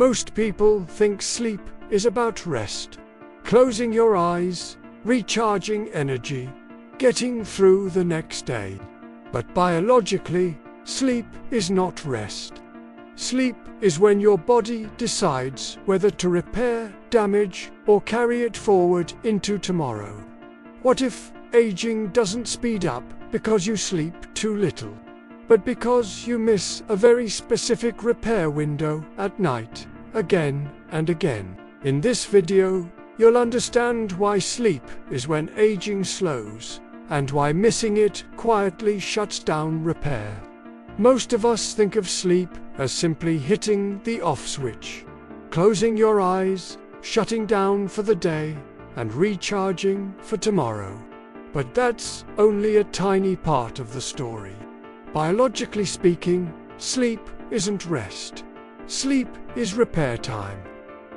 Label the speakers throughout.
Speaker 1: Most people think sleep is about rest, closing your eyes, recharging energy, getting through the next day. But biologically, sleep is not rest. Sleep is when your body decides whether to repair damage or carry it forward into tomorrow. What if aging doesn't speed up because you sleep too little, but because you miss a very specific repair window at night, again and again? In this video, you'll understand why sleep is when aging slows, and why missing it quietly shuts down repair. Most of us think of sleep as simply hitting the off switch, closing your eyes, shutting down for the day, and recharging for tomorrow. But that's only a tiny part of the story. Biologically speaking, sleep isn't rest. Sleep is repair time.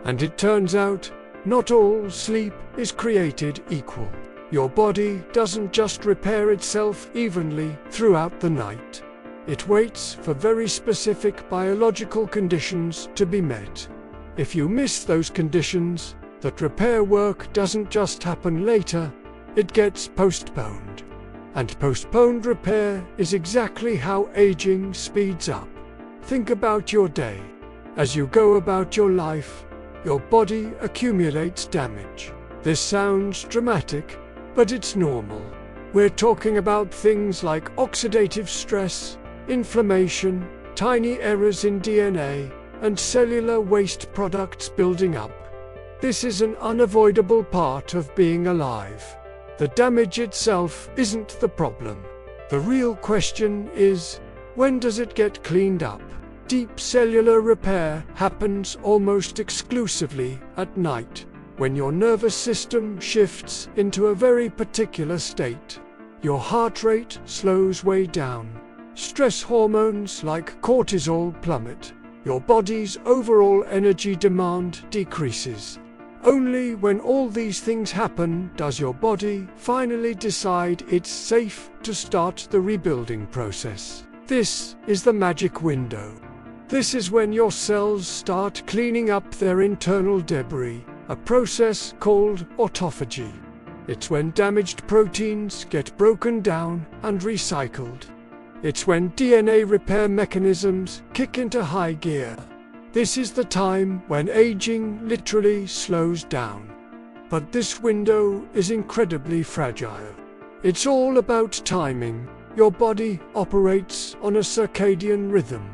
Speaker 1: And it turns out, not all sleep is created equal. Your body doesn't just repair itself evenly throughout the night. It waits for very specific biological conditions to be met. If you miss those conditions, that repair work doesn't just happen later, it gets postponed. And postponed repair is exactly how aging speeds up. Think about your day. As you go about your life, your body accumulates damage. This sounds dramatic, but it's normal. We're talking about things like oxidative stress, inflammation, tiny errors in DNA, and cellular waste products building up. This is an unavoidable part of being alive. The damage itself isn't the problem. The real question is, when does it get cleaned up? Deep cellular repair happens almost exclusively at night, when your nervous system shifts into a very particular state. Your heart rate slows way down. Stress hormones like cortisol plummet. Your body's overall energy demand decreases. Only when all these things happen does your body finally decide it's safe to start the rebuilding process. This is the magic window. This is when your cells start cleaning up their internal debris, a process called autophagy. It's when damaged proteins get broken down and recycled. It's when DNA repair mechanisms kick into high gear. This is the time when aging literally slows down. But this window is incredibly fragile. It's all about timing. Your body operates on a circadian rhythm,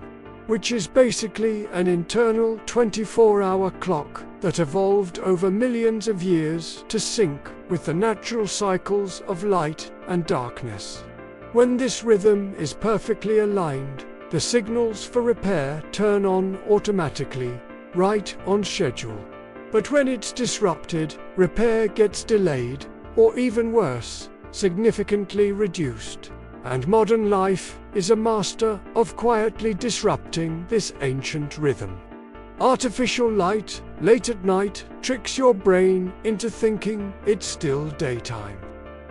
Speaker 1: which is basically an internal 24-hour clock that evolved over millions of years to sync with the natural cycles of light and darkness. When this rhythm is perfectly aligned, the signals for repair turn on automatically, right on schedule. But when it's disrupted, repair gets delayed, or even worse, significantly reduced. And modern life is a master of quietly disrupting this ancient rhythm. Artificial light, late at night, tricks your brain into thinking it's still daytime.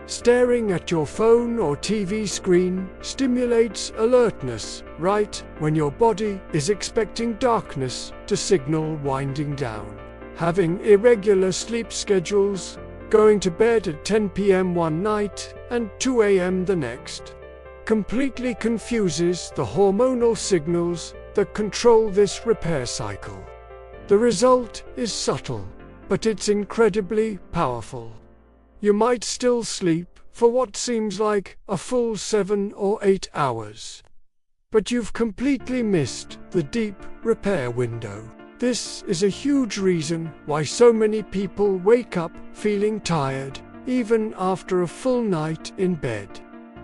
Speaker 1: Staring at your phone or TV screen stimulates alertness right when your body is expecting darkness to signal winding down. Having irregular sleep schedules, going to bed at 10 p.m. one night and 2 a.m. the next, completely confuses the hormonal signals that control this repair cycle. The result is subtle, but it's incredibly powerful. You might still sleep for what seems like a full 7 or 8 hours, but you've completely missed the deep repair window. This is a huge reason why so many people wake up feeling tired, even after a full night in bed.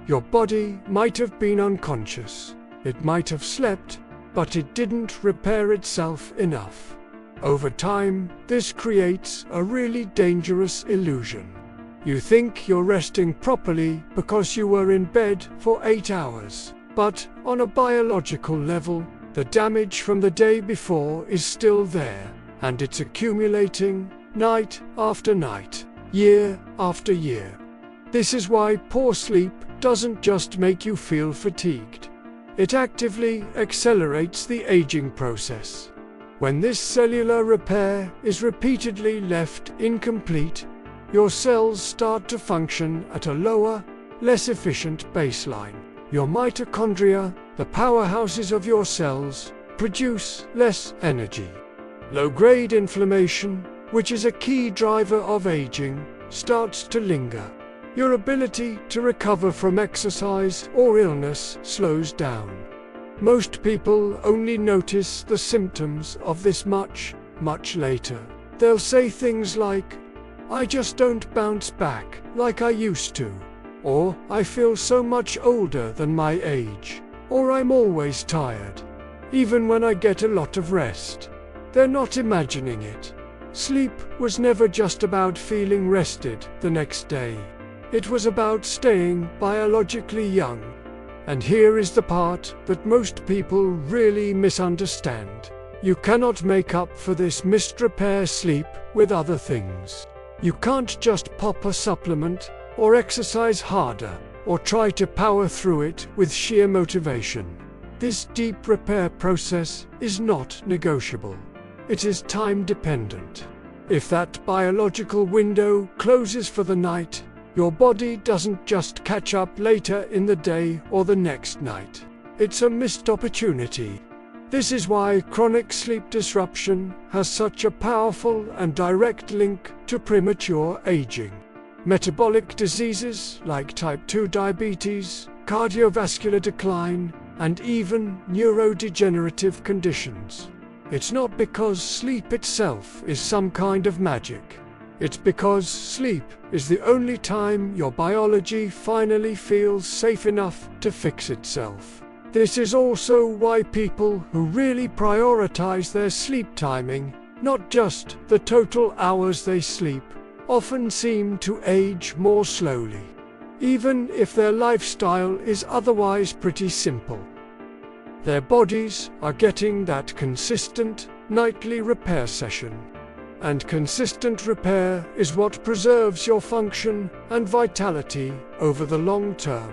Speaker 1: Your body might have been unconscious, it might have slept, but it didn't repair itself enough. Over time, this creates a really dangerous illusion. You think you're resting properly because you were in bed for 8 hours, but on a biological level, the damage from the day before is still there, and it's accumulating night after night, year after year. This is why poor sleep doesn't just make you feel fatigued. It actively accelerates the aging process. When this cellular repair is repeatedly left incomplete, your cells start to function at a lower, less efficient baseline. Your mitochondria, the powerhouses of your cells, produce less energy. Low-grade inflammation, which is a key driver of aging, starts to linger. Your ability to recover from exercise or illness slows down. Most people only notice the symptoms of this much later. They'll say things like, "I just don't bounce back like I used to," or "I feel so much older than my age," or "I'm always tired, even when I get a lot of rest." They're not imagining it. Sleep was never just about feeling rested the next day. It was about staying biologically young. And here is the part that most people really misunderstand. You cannot make up for this missed repair sleep with other things. You can't just pop a supplement, or exercise harder, or try to power through it with sheer motivation. This deep repair process is not negotiable. It is time dependent. If that biological window closes for the night, your body doesn't just catch up later in the day or the next night. It's a missed opportunity. This is why chronic sleep disruption has such a powerful and direct link to premature aging. Metabolic diseases like type 2 diabetes, cardiovascular decline, and even neurodegenerative conditions. It's not because sleep itself is some kind of magic. It's because sleep is the only time your biology finally feels safe enough to fix itself. This is also why people who really prioritize their sleep timing, not just the total hours they sleep, often seem to age more slowly, even if their lifestyle is otherwise pretty simple. Their bodies are getting that consistent, nightly repair session. And consistent repair is what preserves your function and vitality over the long term.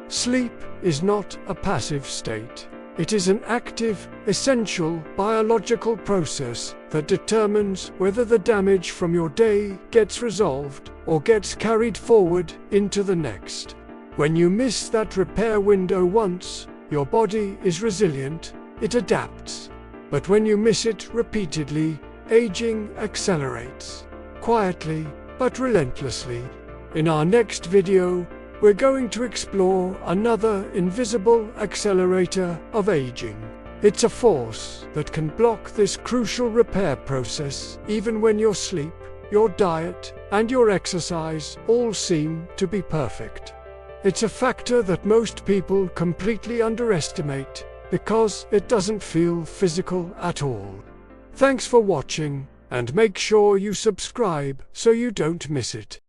Speaker 1: Sleep is not a passive state. It is an active, essential biological process that determines whether the damage from your day gets resolved or gets carried forward into the next. When you miss that repair window once, your body is resilient, it adapts. But when you miss it repeatedly, aging accelerates, quietly but relentlessly. In our next video, we're going to explore another invisible accelerator of aging. It's a force that can block this crucial repair process even when your sleep, your diet, and your exercise all seem to be perfect. It's a factor that most people completely underestimate because it doesn't feel physical at all. Thanks for watching, and make sure you subscribe so you don't miss it.